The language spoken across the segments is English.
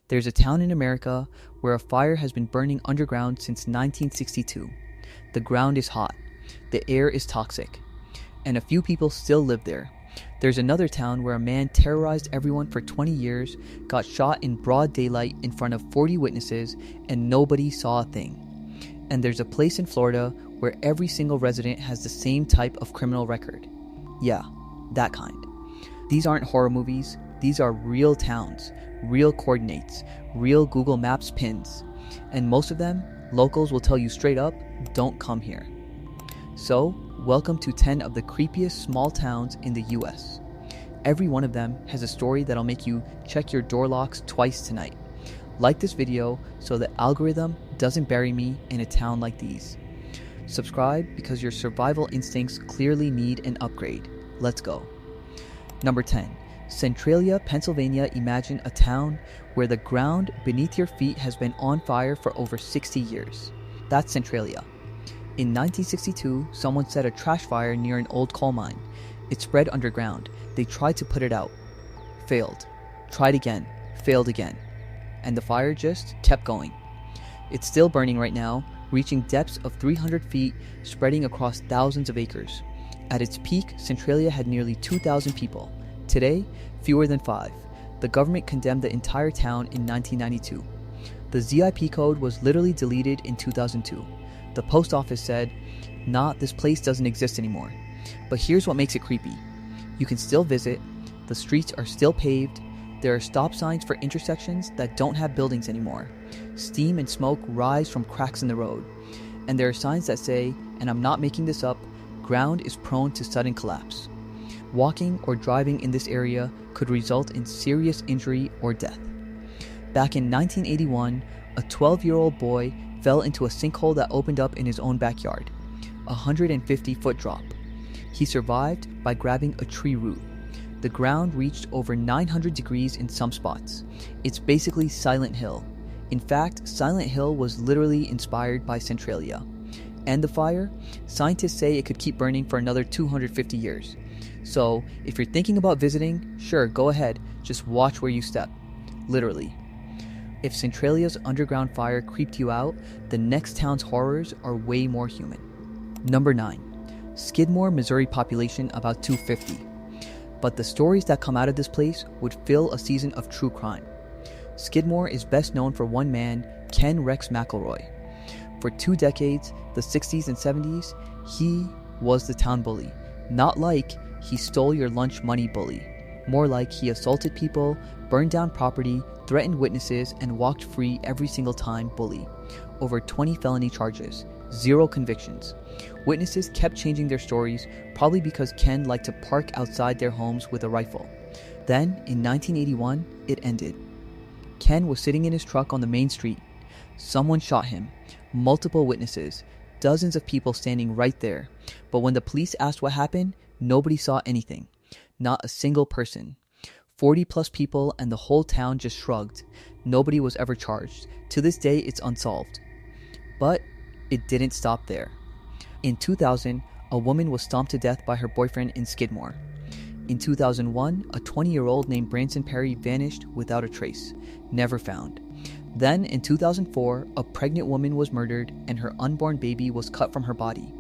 There's a town in America where a fire has been burning underground since 1962. The ground is hot, the air is toxic, and a few people still live there. There's another town where a man terrorized everyone for 20 years, got shot in broad daylight in front of 40 witnesses, and nobody saw a thing. And there's a place in Florida where every single resident has the same type of criminal record. Yeah, that kind. These aren't horror movies, these are real towns, real coordinates, real Google Maps pins. And most of them, locals will tell you straight up, don't come here. So, welcome to 10 of the creepiest small towns in the US. Every one of them has a story that'll make you check your door locks twice tonight. Like this video so the algorithm doesn't bury me in a town like these. Subscribe because your survival instincts clearly need an upgrade. Let's go. Number 10. Centralia, Pennsylvania. Imagine a town where the ground beneath your feet has been on fire for over 60 years. That's Centralia. In 1962, someone set a trash fire near an old coal mine. It spread underground. They tried to put it out. Failed. Tried again. Failed again. And the fire just kept going. It's still burning right now, reaching depths of 300 feet, spreading across thousands of acres. At its peak, Centralia had nearly 2,000 people. Today, fewer than 5. The government condemned the entire town in 1992. The ZIP code was literally deleted in 2002. The post office said, "Nah, this place doesn't exist anymore." But here's what makes it creepy. You can still visit, the streets are still paved, there are stop signs for intersections that don't have buildings anymore. Steam and smoke rise from cracks in the road. And there are signs that say, and I'm not making this up, ground is prone to sudden collapse. Walking or driving in this area could result in serious injury or death. Back in 1981, a 12-year-old boy fell into a sinkhole that opened up in his own backyard. A 150-foot drop. He survived by grabbing a tree root. The ground reached over 900 degrees in some spots. It's basically Silent Hill. In fact, Silent Hill was literally inspired by Centralia. And the fire? Scientists say it could keep burning for another 250 years. So, if you're thinking about visiting, sure, go ahead, just watch where you step. Literally. If Centralia's underground fire creeped you out, the next town's horrors are way more human. Number 9. Skidmore, Missouri, population about 250. But the stories that come out of this place would fill a season of true crime. Skidmore is best known for one man, Ken Rex McElroy. For 2 decades, the 60s and 70s, he was the town bully. Not like he stole your lunch money bully. More like he assaulted people, burned down property, threatened witnesses, and walked free every single time bully. Over 20 felony charges, 0 convictions. Witnesses kept changing their stories, probably because Ken liked to park outside their homes with a rifle. Then, in 1981, it ended. Ken was sitting in his truck on the main street. Someone shot him. Multiple witnesses. Dozens of people standing right there. But when the police asked what happened, nobody saw anything. Not a single person. 40 plus people and the whole town just shrugged. Nobody was ever charged. To this day, it's unsolved. But it didn't stop there. In 2000, a woman was stomped to death by her boyfriend in Skidmore. In 2001, a 20-year-old named Branson Perry vanished without a trace. Never found. Then, in 2004, a pregnant woman was murdered and her unborn baby was cut from her body.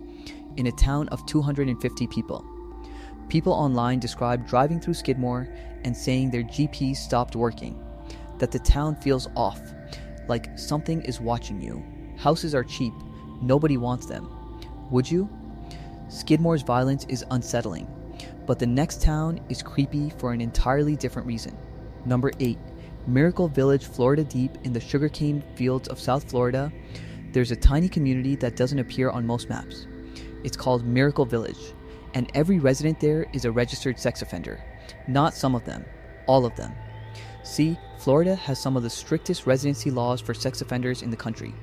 In a town of 250 people. People online describe driving through Skidmore and saying their GPS stopped working. That the town feels off. Like something is watching you. Houses are cheap. Nobody wants them. Would you? Skidmore's violence is unsettling, but the next town is creepy for an entirely different reason. Number 8. Miracle Village, Florida. Deep in the sugarcane fields of South Florida, there's a tiny community that doesn't appear on most maps. It's called Miracle Village, and every resident there is a registered sex offender. Not some of them, all of them. See, Florida has some of the strictest residency laws for sex offenders in the country.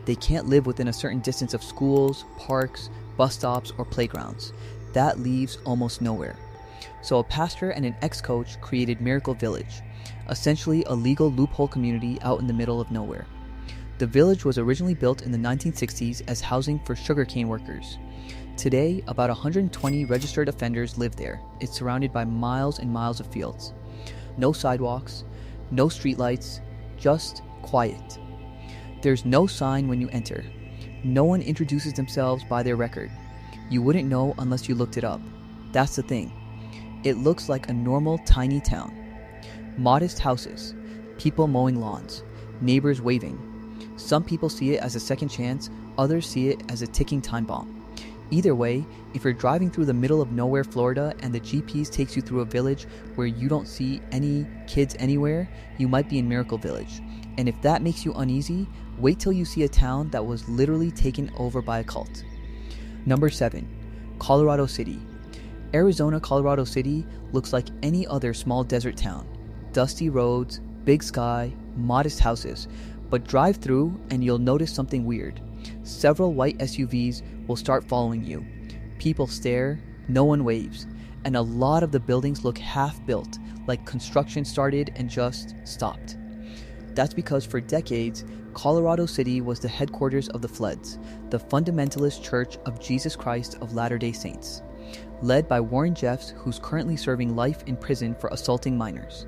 They can't live within a certain distance of schools, parks, bus stops, or playgrounds. That leaves almost nowhere. So a pastor and an ex-coach created Miracle Village, essentially a legal loophole community out in the middle of nowhere. The village was originally built in the 1960s as housing for sugarcane workers. Today, about 120 registered offenders live there. It's surrounded by miles and miles of fields. No sidewalks, no streetlights, just quiet. There's no sign when you enter. No one introduces themselves by their record. You wouldn't know unless you looked it up. That's the thing. It looks like a normal tiny town. Modest houses, people mowing lawns, neighbors waving. Some people see it as a second chance, others see it as a ticking time bomb. Either way, if you're driving through the middle of nowhere, Florida, and the GPS takes you through a village where you don't see any kids anywhere, you might be in Miracle Village. And if that makes you uneasy, wait till you see a town that was literally taken over by a cult. Number 7. Colorado City. Arizona, Colorado City looks like any other small desert town. Dusty roads, big sky, modest houses. But drive through and you'll notice something weird. Several white SUVs will start following you. People stare, no one waves, and a lot of the buildings look half-built, like construction started and just stopped. That's because for decades, Colorado City was the headquarters of the Fleds, the fundamentalist Church of Jesus Christ of Latter-day Saints, led by Warren Jeffs, who's currently serving life in prison for assaulting minors.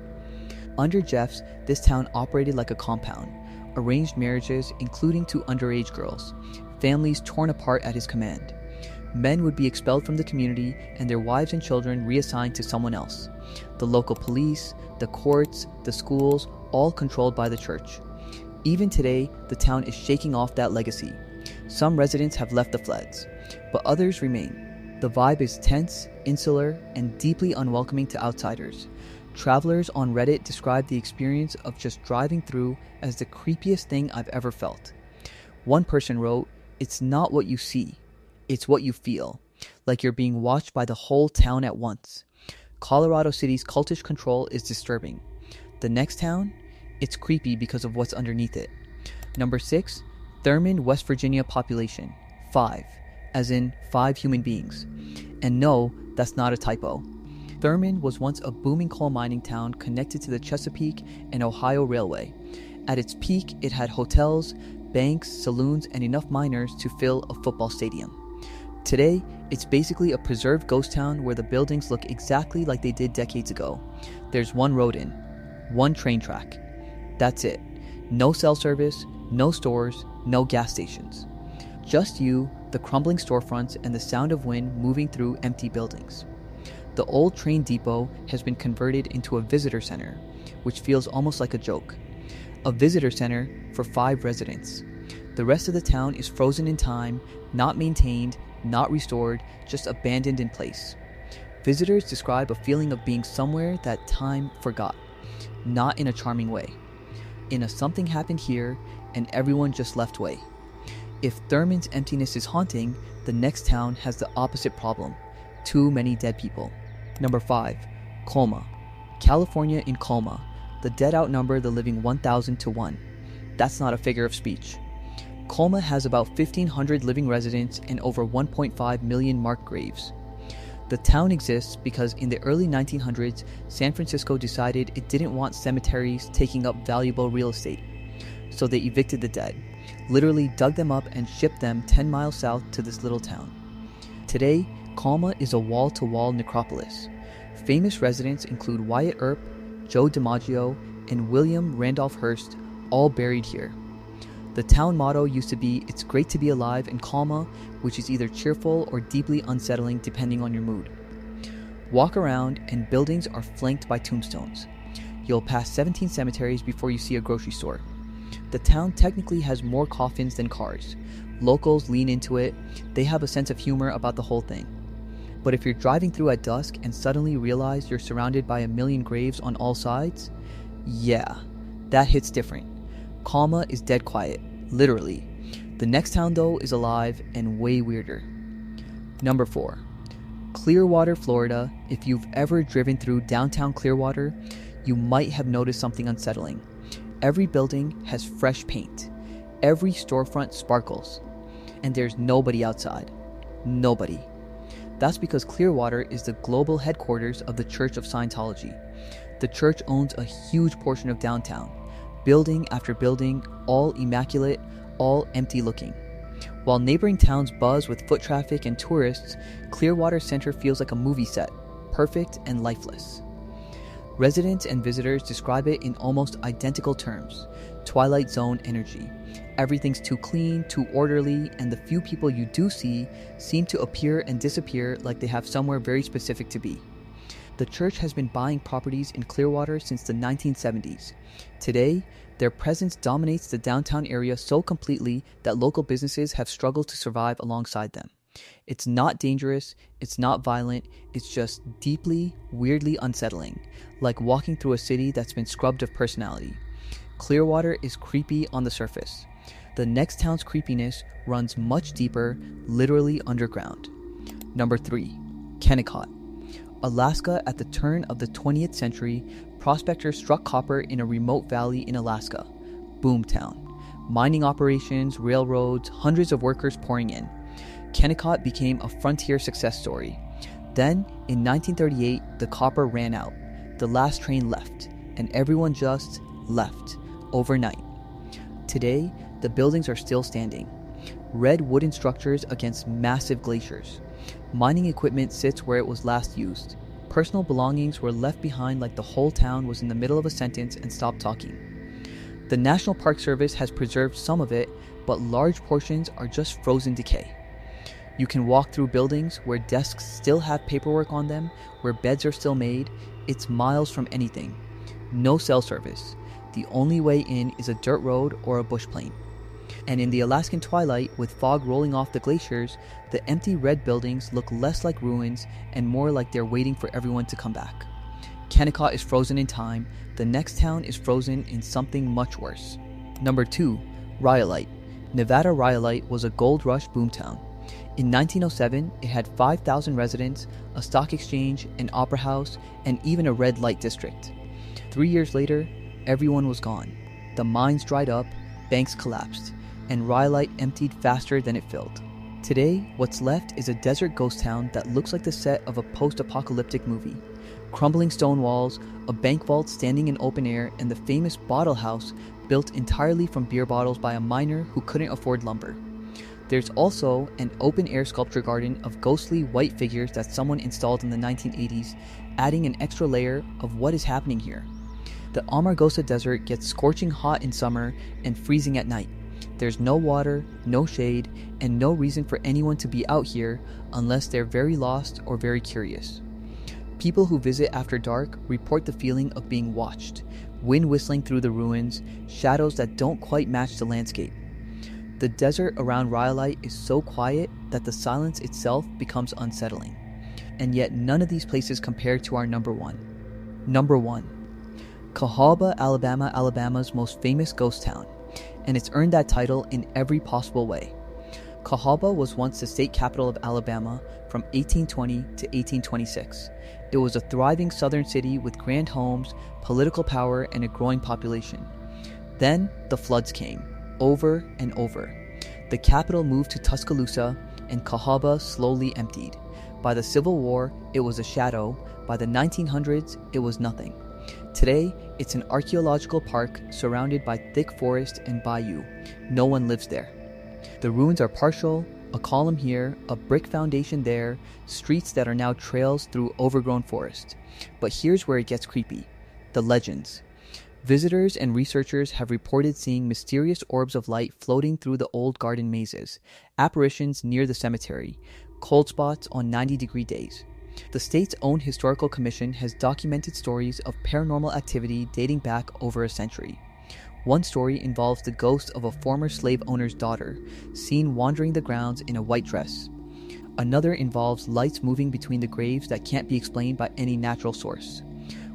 Under Jeffs, this town operated like a compound, arranged marriages including 2 underage girls, families torn apart at his command. Men would be expelled from the community and their wives and children reassigned to someone else. The local police, the courts, the schools, all controlled by the church. Even today, the town is shaking off that legacy. Some residents have left the Fleds, but others remain. The vibe is tense, insular, and deeply unwelcoming to outsiders. Travelers on Reddit describe the experience of just driving through as the creepiest thing I've ever felt. One person wrote, "It's not what you see, it's what you feel, like you're being watched by the whole town at once." Colorado City's cultish control is disturbing. The next town? It's creepy because of what's underneath it. Number 6, Thurman, West Virginia population, 5, as in 5 human beings. And no, that's not a typo. Thurman was once a booming coal mining town connected to the Chesapeake and Ohio Railway. At its peak, it had hotels, banks, saloons, and enough miners to fill a football stadium. Today, it's basically a preserved ghost town where the buildings look exactly like they did decades ago. There's one road in, one train track. That's it. No cell service, no stores, no gas stations. Just you, the crumbling storefronts, and the sound of wind moving through empty buildings. The old train depot has been converted into a visitor center, which feels almost like a joke. A visitor center for 5 residents. The rest of the town is frozen in time, not maintained, not restored, just abandoned in place. Visitors describe a feeling of being somewhere that time forgot, not in a charming way. In a something happened here and everyone just left way. If Thurman's emptiness is haunting, the next town has the opposite problem. Too many dead people. Number 5, Colma. California in Colma. The dead outnumber the living 1,000 to 1. That's not a figure of speech. Colma has about 1,500 living residents and over 1.5 million marked graves. The town exists because in the early 1900s, San Francisco decided it didn't want cemeteries taking up valuable real estate. So they evicted the dead, literally dug them up and shipped them 10 miles south to this little town. Today, Colma is a wall-to-wall necropolis. Famous residents include Wyatt Earp, Joe DiMaggio, and William Randolph Hearst, all buried here. The town motto used to be, "It's great to be alive in Colma," which is either cheerful or deeply unsettling depending on your mood. Walk around and buildings are flanked by tombstones. You'll pass 17 cemeteries before you see a grocery store. The town technically has more coffins than cars. Locals lean into it. They have a sense of humor about the whole thing. But if you're driving through at dusk and suddenly realize you're surrounded by a million graves on all sides, yeah, that hits different. Colma is dead quiet, literally. The next town though is alive and way weirder. Number 4, Clearwater, Florida. If you've ever driven through downtown Clearwater, you might have noticed something unsettling. Every building has fresh paint. Every storefront sparkles. And there's nobody outside. Nobody. That's because Clearwater is the global headquarters of the Church of Scientology. The church owns a huge portion of downtown, building after building, all immaculate, all empty looking. While neighboring towns buzz with foot traffic and tourists, Clearwater Center feels like a movie set, perfect and lifeless. Residents and visitors describe it in almost identical terms: Twilight Zone energy. Everything's too clean, too orderly, and the few people you do see seem to appear and disappear like they have somewhere very specific to be. The church has been buying properties in Clearwater since the 1970s. Today, their presence dominates the downtown area so completely that local businesses have struggled to survive alongside them. It's not dangerous, it's not violent, it's just deeply, weirdly unsettling, like walking through a city that's been scrubbed of personality. Clearwater is creepy on the surface. The next town's creepiness runs much deeper, literally underground. Number 3. Kennecott. Alaska. At the turn of the 20th century, prospectors struck copper in a remote valley in Alaska. Boomtown. Mining operations, railroads, hundreds of workers pouring in. Kennecott became a frontier success story. Then, in 1938, the copper ran out. The last train left, and everyone just left, overnight. Today, the buildings are still standing. Red wooden structures against massive glaciers. Mining equipment sits where it was last used. Personal belongings were left behind like the whole town was in the middle of a sentence and stopped talking. The National Park Service has preserved some of it, but large portions are just frozen decay. You can walk through buildings where desks still have paperwork on them, where beds are still made. It's miles from anything. No cell service. The only way in is a dirt road or a bush plane. And in the Alaskan twilight, with fog rolling off the glaciers, the empty red buildings look less like ruins and more like they're waiting for everyone to come back. Kennecott is frozen in time. The next town is frozen in something much worse. Number 2. Rhyolite. Nevada Rhyolite was a gold rush boomtown. In 1907, it had 5,000 residents, a stock exchange, an opera house, and even a red light district. 3 years later, everyone was gone. The mines dried up, banks collapsed, and Rhyolite emptied faster than it filled. Today, what's left is a desert ghost town that looks like the set of a post-apocalyptic movie. Crumbling stone walls, a bank vault standing in open air, and the famous bottle house built entirely from beer bottles by a miner who couldn't afford lumber. There's also an open-air sculpture garden of ghostly white figures that someone installed in the 1980s, adding an extra layer of what is happening here. The Amargosa Desert gets scorching hot in summer and freezing at night. There's no water, no shade, and no reason for anyone to be out here unless they're very lost or very curious. People who visit after dark report the feeling of being watched, wind whistling through the ruins, shadows that don't quite match the landscape. The desert around Rhyolite is so quiet that the silence itself becomes unsettling. And yet none of these places compare to our number 1. Number 1. Cahaba, Alabama's most famous ghost town, and it's earned that title in every possible way. Cahaba was once the state capital of Alabama from 1820 to 1826. It was a thriving southern city with grand homes, political power, and a growing population. Then the floods came, over and over. The capital moved to Tuscaloosa, and Cahaba slowly emptied. By the Civil War, it was a shadow. By the 1900s, it was nothing. Today, it's an archaeological park surrounded by thick forest and bayou. No one lives there. The ruins are partial, a column here, a brick foundation there, streets that are now trails through overgrown forest. But here's where it gets creepy. The legends. Visitors and researchers have reported seeing mysterious orbs of light floating through the old garden mazes, apparitions near the cemetery, cold spots on 90-degree days. The state's own historical commission has documented stories of paranormal activity dating back over a century. One story involves the ghost of a former slave owner's daughter, seen wandering the grounds in a white dress. Another involves lights moving between the graves that can't be explained by any natural source.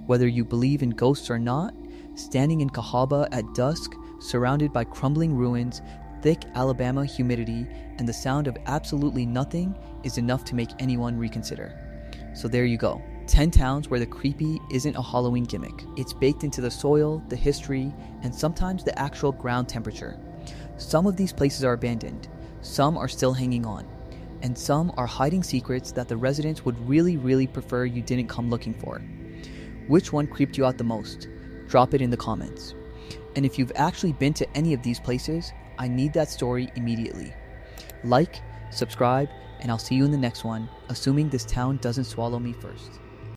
Whether you believe in ghosts or not, standing in Cahaba at dusk, surrounded by crumbling ruins, thick Alabama humidity, and the sound of absolutely nothing is enough to make anyone reconsider. So there you go. 10 towns where the creepy isn't a Halloween gimmick. It's baked into the soil, the history, and sometimes the actual ground temperature. Some of these places are abandoned, some are still hanging on, and some are hiding secrets that the residents would really prefer you didn't come looking for. Which one creeped you out the most? Drop it in the comments. And if you've actually been to any of these places, I need that story immediately. Like, subscribe, and I'll see you in the next one, assuming this town doesn't swallow me first.